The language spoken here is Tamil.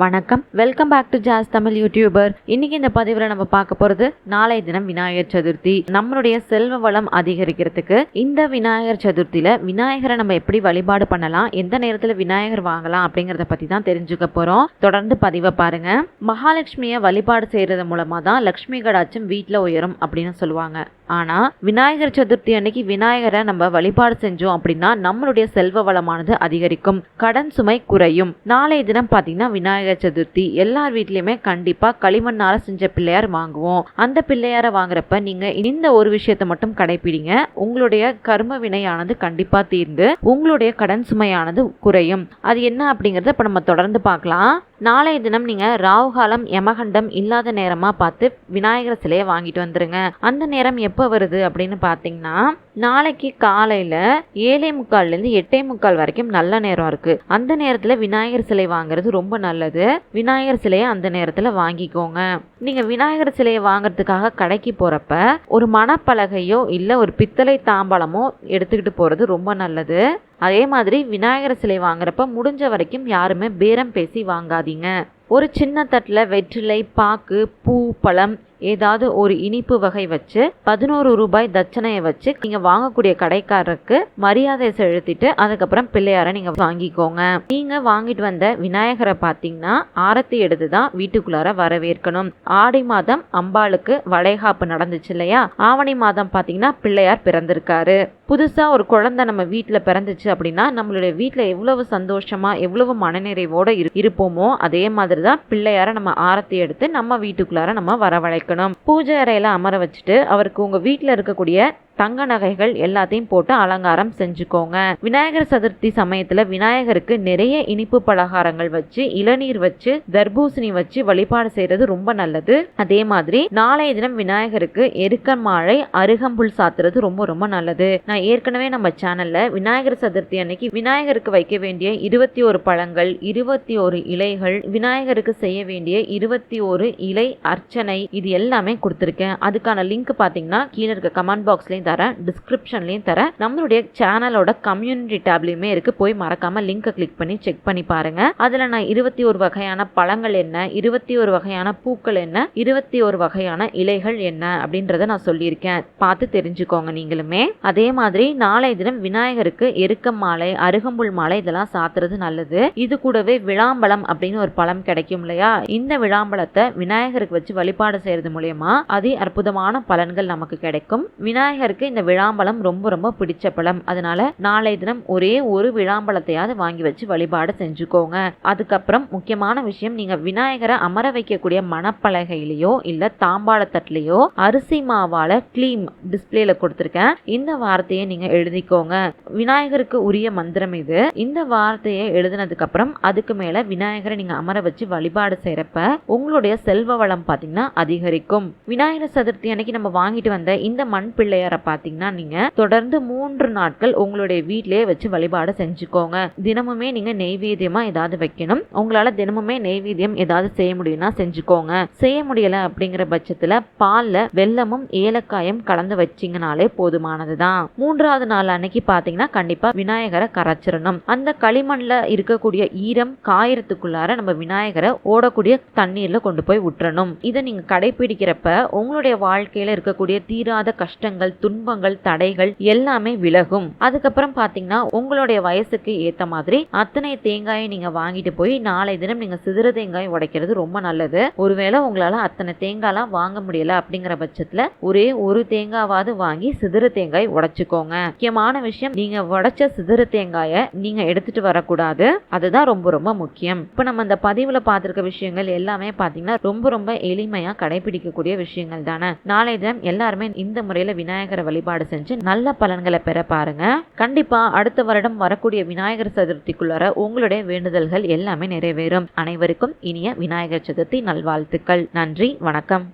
வணக்கம், welcome back to Jas Tamil YouTuber. இன்னைக்கு இந்த பதிவில் நம்ம பார்க்க போறது நாளைய தினம் விநாயகர் சதுர்த்தி. நம்மளுடைய செல்வ வளம் அதிகரிக்கிறதுக்கு இந்த விநாயகர் சதுர்த்தியில விநாயகரை நம்ம எப்படி வழிபாடு பண்ணலாம், எந்த நேரத்துல விநாயகர் வாங்கலாம் அப்படிங்கறத பத்தி தான் தெரிஞ்சுக்க போறோம். தொடர்ந்து பதிவை பாருங்க. மகாலட்சுமியை வழிபாடு செய்யறது மூலமா தான் லட்சுமி கடாட்சம் வீட்டுல உயரும் அப்படின்னு சொல்லுவாங்க. ஆனா விநாயகர் சதுர்த்தி அன்னைக்கு விநாயகரை நம்ம வழிபாடு செஞ்சோம் அப்படின்னா நம்மளுடைய செல்வ வளமானது அதிகரிக்கும், கடன் சுமை குறையும். நாளைய தினம் பாத்தீங்கன்னா விநாயகர் சதுர்த்தி எல்லார் வீட்லயுமே கண்டிப்பா களிமண்ணால செஞ்ச பிள்ளையார் வாங்குவோம். அந்த பிள்ளையார வாங்குறப்ப நீங்க இந்த ஒரு விஷயத்தை மட்டும் கடைபிடிங்க. உங்களுடைய கர்ம வினையானது கண்டிப்பா தீர்ந்து உங்களுடைய கடன் சுமையானது குறையும். அது என்ன அப்படிங்கறத இப்ப நம்ம தொடர்ந்து பார்க்கலாம். நாளைய தினம் நீங்க ராவுகாலம் யமகண்டம் இல்லாத நேரமா பார்த்து விநாயகர் சிலையை வாங்கிட்டு வந்துருங்க. அந்த நேரம் எப்ப வருது அப்படின்னு பாத்தீங்கன்னா, நாளைக்கு காலையில 7:45 8:45 வரைக்கும் நல்ல நேரம் இருக்கு. அந்த நேரத்துல விநாயகர் சிலை வாங்குறது ரொம்ப நல்லது. விநாயகர் சிலையை அந்த நேரத்துல வாங்கிக்கோங்க. நீங்க விநாயகர் சிலையை வாங்குறதுக்காக கடைக்கு போறப்ப ஒரு மணப்பலகையோ இல்ல ஒரு பித்தளை தாம்பாளமோ எடுத்துக்கிட்டு போறது ரொம்ப நல்லது. அதே மாதிரி விநாயகர் சிலை வாங்குறப்ப முடிஞ்ச வரைக்கும் யாருமே பேரம் பேசி வாங்காதீங்க. ஒரு சின்ன தட்டுல வெற்றிலை, பாக்கு, பூ, பழம் ஏதாவது ஒரு இனிப்பு வகை வச்சு 11 ரூபாய் தட்சணையை வச்சு நீங்க வாங்கக்கூடிய கடைக்காரருக்கு மரியாதை செலுத்திட்டு அதுக்கப்புறம் பிள்ளையார நீங்க வாங்கிக்கோங்க. நீங்க வாங்கிட்டு வந்த விநாயகரை பாத்தீங்கன்னா ஆரத்தி எடுத்துதான் வீட்டுக்குள்ளார வரவேற்கணும். ஆடி மாதம் அம்பாளுக்கு வளைகாப்பு நடந்துச்சு இல்லையா, ஆவணி மாதம் பாத்தீங்கன்னா பிள்ளையார் பிறந்திருக்காரு. புதுசா ஒரு குழந்தை நம்ம வீட்டுல பிறந்துச்சு அப்படின்னா நம்மளுடைய வீட்டுல எவ்வளவு சந்தோஷமா எவ்வளவு மனநிறைவோட இருப்போமோ அதே மாதிரிதான் பிள்ளையார நம்ம ஆரத்தி எடுத்து நம்ம வீட்டுக்குள்ளார நம்ம வரவழைக்கணும். பூஜை அறையில அமர வச்சுட்டு அவருக்கு உங்க வீட்டுல இருக்கக்கூடிய தங்க நகைகள் எல்லாத்தையும் போட்டு அலங்காரம் செஞ்சுக்கோங்க. விநாயகர் சதுர்த்தி சமயத்துல விநாயகருக்கு நிறைய இனிப்பு பலகாரங்கள் வச்சு, இளநீர் வச்சு, தர்பூசணி வச்சு வழிபாடு செய்யறது ரொம்ப நல்லது. அதே மாதிரி நாளைய தினம் விநாயகருக்கு எருக்க மாழை, அருகம்புல் சாத்துறது ரொம்ப ரொம்ப நல்லது. நான் ஏற்கனவே நம்ம சேனல்ல விநாயகர் சதுர்த்தி அன்னைக்கு விநாயகருக்கு வைக்க வேண்டிய 21 பழங்கள், 21 இலைகள், விநாயகருக்கு செய்ய வேண்டிய 21 இலை அர்ச்சனை இது எல்லாமே கொடுத்திருக்கேன். அதுக்கான லிங்க் பாத்தீங்கன்னா கீழே இருக்க கமெண்ட் பாக்ஸ்லயும் தரேன், டிஸ்கிரிப்ஷன்லயும் தரேன், நம்மளுடைய சேனலோட கம்யூனிட்டி டேப்லயுமே இருக்கு. போய் மறக்காம லிங்கை கிளிக் பண்ணி செக் பண்ணி பாருங்க. அதுல நான் 21 வகையான பழங்கள் என்ன, 21 வகையான பூக்கள் என்ன, 21 வகையான இலைகள் என்ன அப்படின்றத நான் சொல்லியிருக்கேன். பார்த்து தெரிஞ்சுக்கோங்க நீங்களுமே. அதே மாதிரி நாளை தினம் விநாயகருக்கு எருக்க மாலை, அருகம்புல் மாலை இதெல்லாம் சாத்துறது நல்லது. இது கூடவே விளாம்பழம் அப்படின்னு ஒரு பழம் கிடைக்கும் இல்லையா, இந்த விளாம்பழத்தை விநாயகருக்கு வச்சு வழிபாடு செய்யறது மூலமா அதி அற்புதமான பலன்கள் நமக்கு கிடைக்கும். விநாயகருக்கு இந்த விளாம்பழம் ரொம்ப ரொம்ப பிடிச்ச பழம். அதனால நாளை தினம் ஒரே ஒரு விளாம்பழத்தையாவது வாங்கி வச்சு வழிபாடு செஞ்சுக்கோங்க. அதுக்கப்புறம் முக்கியமான விஷயம், நீங்க விநாயகரை அமர வைக்கக்கூடிய மணப்பலகையிலயோ இல்ல தாம்பாள தட்டுலயோ அரிசி மாவால கிளீம் டிஸ்பிளேல கொடுத்திருக்கேன். இந்த வார்த்தையை நீங்க எழுதிக்கோங்க. விநாயகருக்கு உரிய மந்திரம் இது. இந்த வார்த்தையை எழுதினதுக்கு அப்புறம் அதுக்கு மேல விநாயகரை நீங்க அமர வச்சு வழிபாடு செய்யறப்ப உங்களுடைய செல்வ வளம் பாத்தீங்கன்னா அதிகரிக்கும். விநாயகர் சதுர்த்தி அன்னைக்கு நம்ம வாங்கிட்டு வந்த இந்த மண் பிள்ளையார பாத்தீங்கன்னா நீங்க தொடர்ந்து 3 நாட்கள் உங்களுடைய வீட்டிலேயே வச்சு வழிபாடு செஞ்சுக்கோங்க. தினமுமே நீங்க நெய்வேத்தியமா ஏதாவது வைக்கணும். உங்களால தினமுமே நெய்வேத்தியம் ஏதாவது செய்ய முடியும்னா செஞ்சுக்கோங்க. செய்ய முடியல அப்படிங்கிற பட்சத்துல பால்ல வெல்லமும் ஏலக்காயும் கலந்து வச்சிங்கனாலே போதுமானதுதான். 3வது நாள் அன்னைக்கு பாத்தீங்கன்னா கண்டிப்பா விநாயகரை கரைச்சிடணும். அந்த களிமண்ல இருக்கக்கூடிய ஈரம் காயறதுக்குள்ளார நம்ம விநாயகரை ஓடக்கூடிய தண்ணீர்ல கொண்டு போய் விட்டுறணும். இதை நீங்க கடைபிடிக்கிறப்ப உங்களுடைய வாழ்க்கையில இருக்கக்கூடிய தீராத கஷ்டங்கள், துன்பங்கள், தடைகள் எல்லாமே விலகும். அதுக்கப்புறம் பாத்தீங்கன்னா உங்களுடைய வயசுக்கு ஏத்த மாதிரி அத்தனை தேங்காயை நீங்க வாங்கிட்டு போய் நாளை தினம் நீங்க சிதற தேங்காய் உடைக்கிறது ரொம்ப நல்லது. ஒருவேளை உங்களால அத்தனை தேங்காய்லாம் வாங்க முடியல அப்படிங்கிற பட்சத்துல ஒரே ஒரு தேங்காவாவது வாங்கி சிதற தேங்காய் உடைச்சுக்கோங்க. முக்கியமான விஷயம், நீங்க உடைச்ச சிதற தேங்காயை நீங்க எடுத்துட்டு வரக்கூடாது. அதுதான் ரொம்ப ரொம்ப முக்கியம். இப்ப நம்ம இந்த பதிவுல பார்த்திருக்க விஷயங்கள் எல்லாமே பாத்தீங்கன்னா ரொம்ப ரொம்ப எளிமையா கடைபிடிக்கக்கூடிய விஷயங்கள் தானே. நாளை தினம் எல்லாருமே இந்த முறையில விநாயகரை வழிபாடு செஞ்சு நல்ல பலன்களை பெற பாருங்க. கண்டிப்பா அடுத்த வருடம் வரக்கூடிய விநாயகர் சதுர்த்திக்குள்ளார உங்களுடைய வேண்டுதல்கள் எல்லாமே நிறைவேறும். அனைவருக்கும் இனிய விநாயகர் சதுர்த்தி நல்வாழ்த்துக்கள். நன்றி, வணக்கம்.